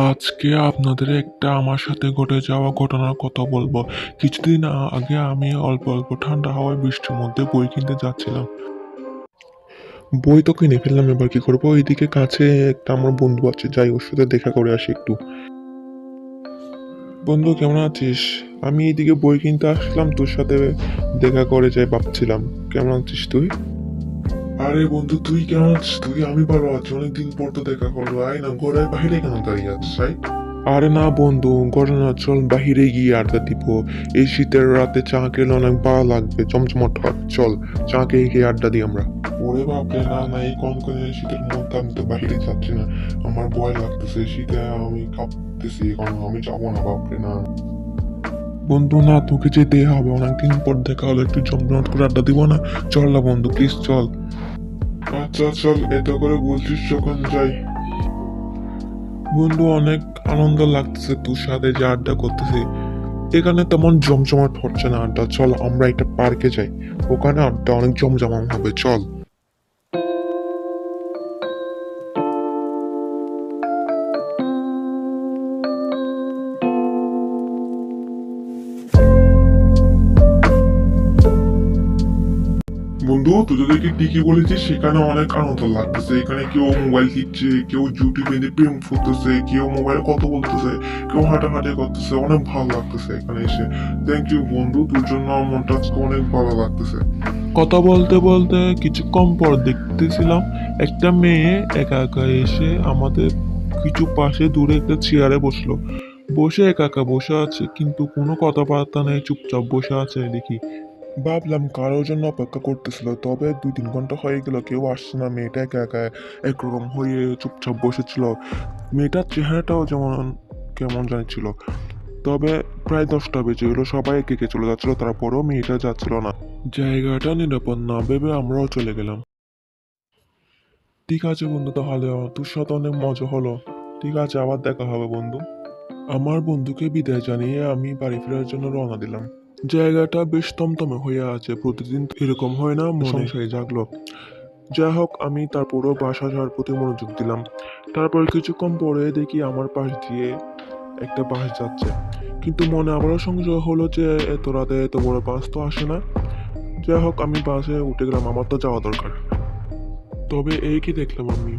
আজকে আপনাদের একটা আমার সাথে ঘটে যাওয়া ঘটনার কথা বলবো। কিছুদিন আগে আমি অল্প অল্প ঠান্ডা হাওয়ায় বৃষ্টির মধ্যে বই কিনতে যাচ্ছিলাম। বই তো কিনে ফেললাম, এবার কি করবো? এইদিকে কাছে একটা আমার বন্ধু আছে, যাই ওর সাথে দেখা করে আসি একটু। বন্ধু কেমন আছিস? আমি এইদিকে বই কিনতে আসলাম, তোর সাথে দেখা করে যাই ভাবছিলাম। কেমন আছিস তুই? আরে বন্ধু, তুই কেমন আছিস? আমি ভালো আছি, অনেকদিন পর তো দেখা করলো। আয় না, ঘরের বাইরে কেন দাঁড়িয়ে আছিস? আয়। আরে না বন্ধু, ঘটনা চল বাহিরে গিয়ে আড্ডা দিব। এই শীতের রাতে চা খেলে অনেক ভালো লাগবে, চমচমট হবে। চল চা খেয়ে গিয়ে আড্ডা দিই আমরা। ওরে বাপরে, না না, এই কনকনে শীতের মধ্যে আমি তো বাহিরে যাচ্ছি না। আমার ভয় লাগতেছে, শীতে আমি কাঁপতেছি, কারণ আমি যাবো না, বাপরে না। বন্ধু না, তোকে যেতেই হবে, অনেকদিন পর দেখা হলো, একটু জমজমাট করে আড্ডা দিব না? চল না বন্ধু, প্লিজ চল। আচ্ছা চল, এত করে বলছিস যখন যাই। বন্ধু অনেক আনন্দ লাগতেছে তোর সাথে যে আড্ডা করতেছি। এখানে তেমন জমজমাট হচ্ছে না আড্ডা, চল আমরা একটা পার্কে যাই, ওখানে আড্ডা অনেক জমজমাট হবে, চল। বন্ধু তুই তোদেরকে ঠিকই বলেছিস, সেখানে অনেক আনন্দ লাগতেছে। এখানে কেউ মোবাইল টিপছে, কেউ ইউটিউবে প্রেম করতেছে, কেউ মোবাইলে কথা বলতেছে, কেউ হাঁটাহাঁটি করতেছে, অনেক ভালো লাগতেছে এখানে এসে। থ্যাংক ইউ বন্ধু, তোর জন্য আমার মনটা আজকে অনেক ভালো লাগতেছে। কথা বলতে বলতে কিছুক্ষণ পর দেখতেছিলাম একটা মেয়ে একা একা এসে আমাদের কিছু পাশে দূরে একটা চেয়ারে বসলো। বসে একা একা বসে আছে, কিন্তু কোনো কথাবার্তা নেই, চুপচাপ বসে আছে দেখি। ভাবলাম কারোর জন্য অপেক্ষা করতেছিল, তবে 2-3 ঘন্টা হয়ে গেল, কেউ আসছে না। মেয়েটা একা একা একরকম হয়ে চুপচাপ বসেছিল। মেয়েটার চেহারাটাও যেমন কেমন জানি ছিল। তবে প্রায় 10টা বেজে গেলো, সবাই একে একে চলে যাচ্ছিল, তারপরেও মেয়েটা যাচ্ছিল না। জায়গাটা নিরাপদ না ভেবে আমরাও চলে গেলাম। ঠিক আছে বন্ধু, তাহলে তোর সাথে অনেক মজা হলো। ঠিক আছে, আবার দেখা হবে বন্ধু। আমার বন্ধুকে বিদায় জানিয়ে আমি বাড়ি ফেরার জন্য রওনা দিলাম। জায়গাটা বেশ তমতমে হয়ে আছে, প্রতিদিন এরকম হয় না, মনে সংশয় জাগলো। যাই হোক, আমি তারপরও বাসা যাওয়ার প্রতি মনোযোগ দিলাম। তারপর কিছুক্ষণ পরে দেখি আমার পাশ দিয়ে একটা বাস যাচ্ছে, কিন্তু মনে আবারও সংশয় হলো যে এত রাতে এত বড় বাস তো আসে না। যাই হোক, আমি বাসে উঠে গেলাম, আমার তো যাওয়া দরকার। তবে এই কি দেখলাম আমি,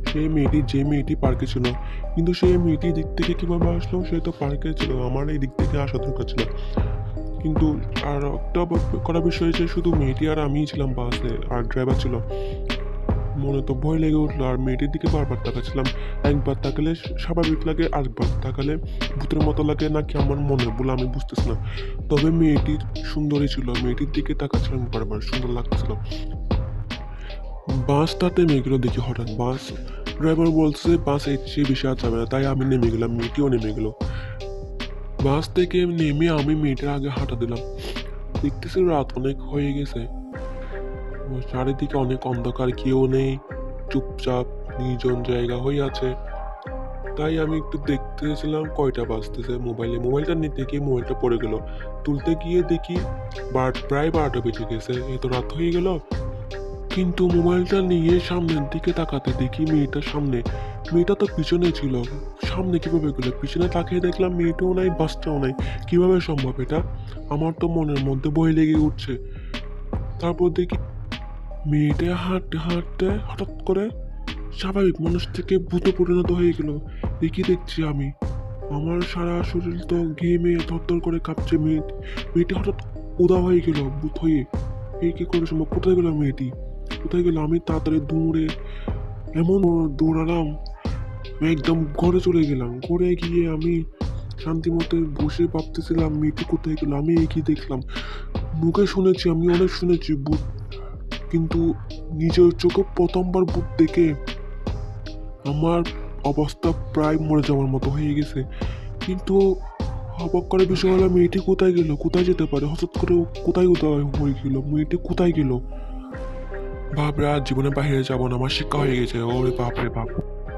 সেই মেয়েটি, যে মেয়েটি পার্কে ছিল, কিন্তু সেই মেয়েটি দিক থেকে কিভাবে আসলো? সে তো পার্কে ছিল, আমার এই দিক থেকে আসা দরকার ছিল। কিন্তু আর একটা অবাক করা বিষয় যে শুধু মেয়েটি আর আমিই ছিলাম বাসে, আর ড্রাইভার ছিল। মনে তো ভয় লেগে উঠলো, আর মেয়েটির দিকে বারবার তাকাচ্ছিলাম। একবার তাকালে স্বাভাবিক লাগে, আরেকবার তাকালে ভূতের মতো লাগে, নাকি আমার মনে বলে আমি বুঝতেছি না। তবে মেয়েটি সুন্দরী ছিল, মেয়েটির দিকে তাকাচ্ছিলাম বারবার, সুন্দর লাগতেছিল। বাসটা থেমে গেল দেখি হঠাৎ। ড্রাইভার বলছে বাস এর চেয়ে বেশি আর যাবে না, তাই আমি নেমে গেলাম, মেয়েটিও নেমে গেল। বাস থেকে নেমে আমি মেয়েটার আগে হাঁটা দিলাম। দেখতেছি রাত অনেক হয়ে গেছে, চারিদিকে অনেক অন্ধকার, কেউ নেই, চুপচাপ নির্জন জায়গা হয়ে আছে। তাই আমি একটু দেখতেছিলাম কয়টা বাজতেছে, মোবাইলটা নিতে গিয়ে মোবাইলটা পড়ে গেল। তুলতে গিয়ে দেখি প্রায় 12টা বেজে গেছে, এত রাত হয়ে গেল। কিন্তু মোবাইলটা নিয়ে সামনের দিকে তাকাতে দেখি মেয়েটার সামনে। মেয়েটা তো পিছনে ছিল, সামনে কিভাবে গেলো? পিছনে তাকিয়ে দেখলাম মেয়েটাও নাই, বাসটাও নাই। কিভাবে সম্ভব এটা? আমার তো মনের মধ্যে ভয় লেগে উঠছে। তারপর দেখি মেয়েটা হাঁটতে হাঁটতে হঠাৎ করে স্বাভাবিক মানুষ থেকে ভূতে পরিণত হয়ে গেল। দেখছি আমি, আমার সারা শরীর তো ঘেমে থরথর করে কাঁপছে। মেয়েটি হঠাৎ উদা হয়ে গেল ভূত হয়ে। এই কি করে সম্ভব? কোথায় গেল মেয়েটি? কোথায় গেল? আমি তাড়াতাড়ি দৌড়ে এমন দৌড়ালাম, একদম ঘরে চলে গেলাম। ঘরে গিয়ে আমি শান্তি মতো বসে ভাবতেছিলাম মেয়েটি কোথায় গেল। আমি কি দেখলাম, মুখে শুনেছি, আমি অনেক শুনেছি ভূত, কিন্তু নিজের চোখে প্রথমবার ভূত দেখে আমার অবস্থা প্রায় মরে যাওয়ার মতো হয়ে গেছে। কিন্তু অবাক করার বিষয় হলো মেয়েটি কোথায় গেল? কোথায় যেতে পারে? হঠাৎ করে কোথায় উদয় হয়ে গেল? মেয়েটি কোথায় গেল? বাপরে, আর জীবনে বাইরে যাবো না, আমার শিক্ষা হয়ে গেছে। ওরে বাপরে বাপ।